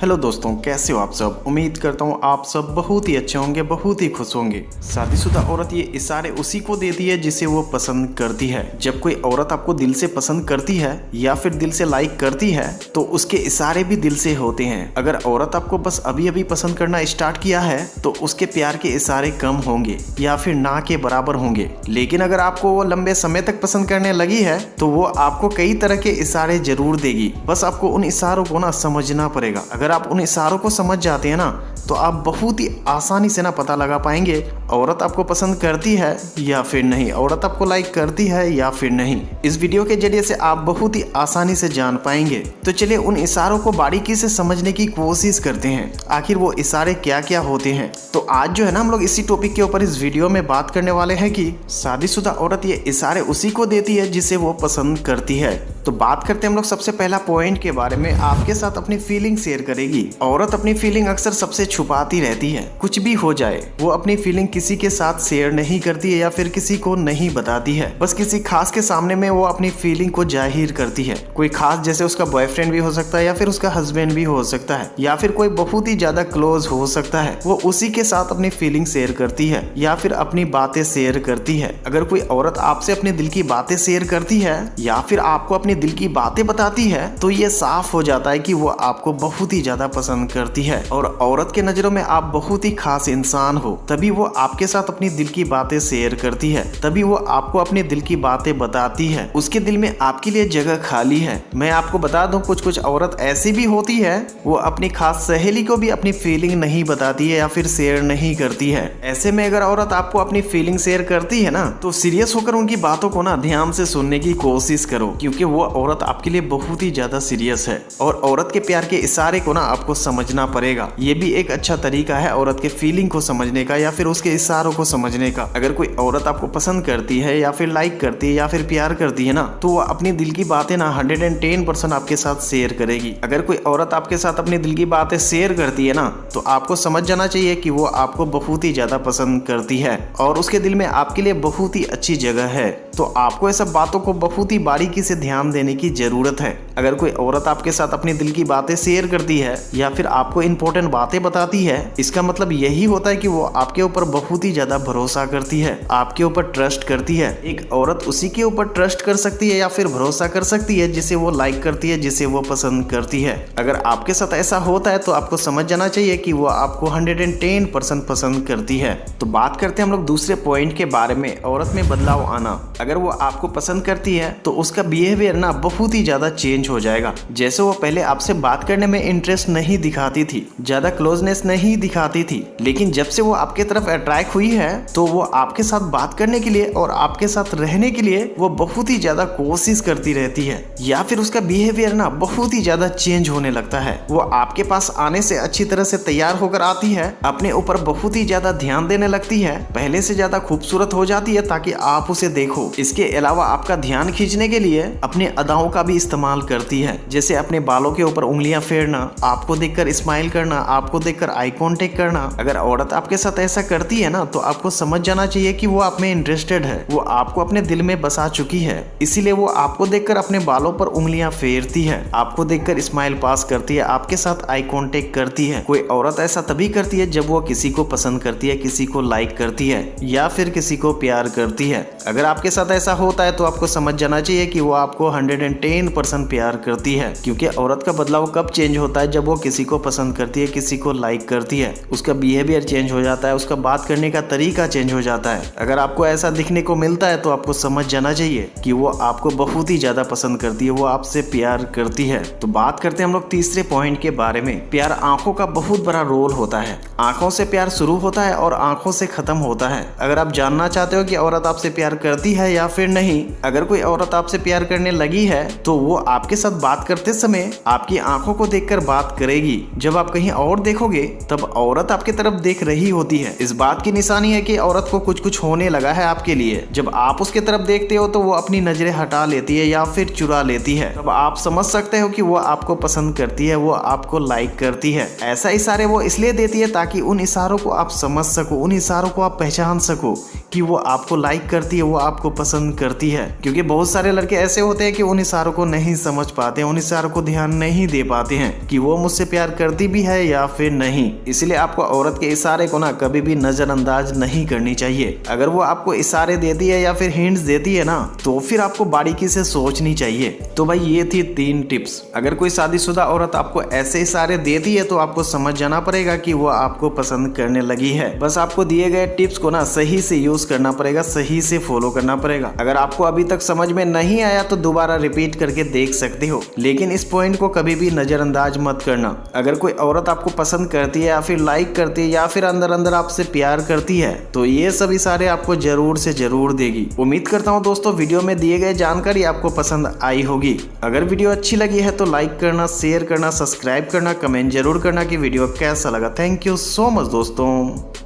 Hello दोस्तों, कैसे हो आप सब। उम्मीद करता हूँ आप सब बहुत ही अच्छे होंगे, बहुत ही खुश होंगे। शादीशुदा औरत ये इशारे उसी को देती है जिसे वो पसंद करती है। जब कोई औरत आपको दिल से पसंद करती है या फिर दिल से लाइक करती है तो उसके इशारे भी दिल से होते हैं। अगर औरत आपको बस अभी अभी पसंद करना स्टार्ट किया है तो उसके प्यार के इशारे कम होंगे या फिर ना के बराबर होंगे। लेकिन अगर आपको वो लंबे समय तक पसंद करने लगी है तो वो आपको कई तरह के इशारे जरूर देगी। बस आपको उन इशारों को ना समझना पड़ेगा। अगर आप उन इशारों को समझ जाते हैं ना तो आप बहुत ही आसानी से ना पता लगा पाएंगे औरत आपको पसंद करती है या फिर नहीं, औरत आपको लाइक करती है या फिर नहीं। इस वीडियो के जरिए से आप बहुत ही आसानी से जान पाएंगे। तो चलिए उन इशारों को बारीकी से समझने की कोशिश करते हैं, आखिर वो इशारे क्या क्या होते हैं। तो आज जो है ना हम लोग इसी टॉपिक के ऊपर इस वीडियो में बात करने वाले हैं कि शादीशुदा औरत ये इशारे उसी को देती है जिसे वो पसंद करती है। तो बात करते हैं हम लोग सबसे पहला पॉइंट के बारे में। आपके साथ अपनी फीलिंग शेयर करेगी। औरत अपनी फीलिंग अक्सर सबसे छुपाती रहती है। कुछ भी हो जाए वो अपनी फीलिंग किसी के साथ शेयर नहीं करती है या फिर किसी को नहीं बताती है। बस किसी खास के सामने में वो अपनी फीलिंग को जाहिर करती है। कोई खास जैसे उसका बॉयफ्रेंड भी हो सकता है या फिर उसका हस्बैंड भी हो सकता है या फिर कोई बहुत ही ज्यादा क्लोज हो सकता है। वो उसी के साथ अपनी फीलिंग शेयर करती है या फिर अपनी बातें शेयर करती है। अगर कोई औरत आपसे अपने दिल की बातें शेयर करती है या फिर आपको अपने दिल की बातें बताती है तो ये साफ हो जाता है कि वो आपको बहुत ही ज्यादा पसंद करती है और औरत के नजरों में आप बहुत ही खास इंसान हो। तभी वो आपके साथ अपनी दिल की बातें शेयर करती है, तभी वो आपको अपने दिल की बातें बताती है। उसके दिल में आपके लिए जगह खाली है। मैं आपको बता दूं कुछ औरत ऐसी भी होती है वो अपनी खास सहेली को भी अपनी फीलिंग नहीं बताती है या फिर शेयर नहीं करती है। ऐसे में अगर औरत आपको अपनी फीलिंग शेयर करती है ना तो सीरियस होकर उनकी बातों को ना ध्यान से सुनने की कोशिश करो, क्योंकि वो औरत आपके लिए बहुत ही ज्यादा सीरियस है और औरत के प्यार के इशारे को ना आपको समझना पड़ेगा। ये भी एक अच्छा तरीका है औरत के फीलिंग को समझने का या फिर उसके इशारों को समझने का। अगर कोई औरत आपको पसंद करती है या फिर लाइक करती है या फिर प्यार करती है ना तो वो अपनी दिल की बातें ना 110% आपके साथ शेयर करेगी। अगर कोई औरत आपके साथ अपनी दिल की बातें शेयर करती है ना तो आपको समझ जाना चाहिए कि वो आपको बहुत ही ज्यादा पसंद करती है और उसके दिल में आपके लिए बहुत ही अच्छी जगह है। तो आपको ऐसा बातों को बहुत ही बारीकी से ध्यान देने की जरूरत है। अगर कोई औरत आपके साथ अपनी दिल की बातें शेयर करती है या फिर आपको इंपॉर्टेंट बातें बताती है, इसका मतलब यही होता है कि वो आपके ऊपर बहुत ही ज्यादा भरोसा करती है, आपके ऊपर ट्रस्ट करती है। एक औरत उसी के ऊपर ट्रस्ट कर सकती है या फिर भरोसा कर सकती है जिसे वो लाइक करती है, जिसे वो पसंद करती है। अगर आपके साथ ऐसा होता है तो आपको समझ जाना चाहिए कि वो आपको 110% पसंद करती है। तो बात करते हैं हम लोग दूसरे पॉइंट के बारे में, औरत में बदलाव आना। अगर वो आपको पसंद करती है तो उसका बिहेवियर ना बहुत ही ज्यादा चेंज हो जाएगा। जैसे वो पहले आपसे बात करने में इंटरेस्ट नहीं दिखाती थी, ज्यादा क्लोजनेस नहीं दिखाती थी, लेकिन जब से वो आपके तरफ अट्रैक्ट हुई है तो वो आपके साथ बात करने के लिए और आपके साथ रहने के लिए वो बहुत ही ज्यादा कोशिश करती रहती है या फिर उसका बिहेवियर ना बहुत ही ज्यादा चेंज होने लगता है। वो आपके पास आने से अच्छी तरह से तैयार होकर आती है, अपने ऊपर बहुत ही ज्यादा ध्यान देने लगती है, पहले से ज्यादा खूबसूरत हो जाती है ताकि आप उसे देखो। इसके अलावा आपका ध्यान खींचने के लिए अपने अदाओं का भी इस्तेमाल करती है, जैसे अपने बालों के ऊपर उंगलियां फेरना, आपको देखकर स्माइल करना, आपको देखकर आई कांटेक्ट करना। अगर औरत आपके साथ ऐसा करती है ना तो आपको समझ जाना चाहिए कि वो आप में इंटरेस्टेड है, वो आपको अपने दिल में बसा चुकी है। इसीलिए वो आपको देखकर अपने बालों पर उंगलियां फेरती है, आपको देखकर स्माइल पास करती है, आपके साथ आई कांटेक्ट करती है। कोई औरत ऐसा तभी करती है जब वो किसी को पसंद करती है, किसी को लाइक करती है या फिर किसी को प्यार करती है। अगर आपके साथ ऐसा होता है तो आपको समझ जाना चाहिए कि वो आपको 110% प्यार करती है, क्योंकि औरत का बदलाव कब चेंज होता है, जब वो किसी को पसंद करती है, किसी को लाइक करती है। उसका बिहेवियर चेंज हो जाता है, उसका बात करने का तरीका चेंज हो जाता है। अगर आपको ऐसा दिखने को मिलता है तो आपको समझ जाना चाहिए कि वो आपको बहुत ही ज्यादा पसंद करती है, वो आपसे प्यार करती है। तो बात करते हैं हम लोग तीसरे पॉइंट के बारे में। प्यार आंखों का बहुत बड़ा रोल होता है। आंखों से प्यार शुरू होता है और आंखों से खत्म होता है। अगर आप जानना चाहते हो कि औरत आपसे प्यार करती है या फिर नहीं, अगर कोई औरत आपसे प्यार करने लगी है तो वो आपके साथ बात करते समय आपकी आंखों को देखकर बात करेगी। जब आप कहीं और देखोगे तब औरत आपके तरफ देख रही होती है। इस बात की निशानी है कि औरत को कुछ होने लगा है आपके लिए। जब आप उसके तरफ देखते हो तो वो अपनी नजरें हटा लेती है या फिर चुरा लेती है। तब आप समझ सकते हो कि वो आपको पसंद करती है, वो आपको लाइक करती है। ऐसा इशारे वो इसलिए देती है ताकि उन इशारों को आप समझ सको, उन इशारों को आप पहचान सको कि वो आपको लाइक करती है, वो आपको पसंद करती है। क्योंकि बहुत सारे लड़के ऐसे होते हैं कि उन इशारों को नहीं समझ पाते, उन इशारों को ध्यान नहीं दे पाते हैं कि वो मुझसे प्यार करती भी है या फिर नहीं। इसलिए आपको औरत के इशारे को ना कभी भी नजरअंदाज नहीं करनी चाहिए। अगर वो आपको इशारे देती है या फिर हिंट्स देती है ना, तो फिर आपको बारीकी से सोचनी चाहिए। तो भाई ये थी 3 टिप्स। अगर कोई शादीशुदा औरत आपको ऐसे इशारे देती है तो आपको समझ जाना पड़ेगा कि वो आपको पसंद करने लगी है। बस आपको दिए गए टिप्स को ना सही से यूज करना पड़ेगा, सही से फॉलो करना पड़ेगा। अगर आपको अभी तक समझ में नहीं आया तो दोबारा रिपीट करके देख सकते हो, लेकिन इस पॉइंट को कभी भी नजरअंदाज मत करना। अगर कोई औरत आपको पसंद करती है या फिर लाइक करती है या फिर अंदर अंदर आपसे प्यार करती है तो ये सब इशारे आपको जरूर से जरूर देगी। उम्मीद करता हूँ दोस्तों वीडियो में दिए गए जानकारी आपको पसंद आई होगी। अगर वीडियो अच्छी लगी है तो लाइक करना, शेयर करना, सब्सक्राइब करना, कमेंट जरूर करना कि वीडियो कैसा लगा। थैंक यू सो मच दोस्तों।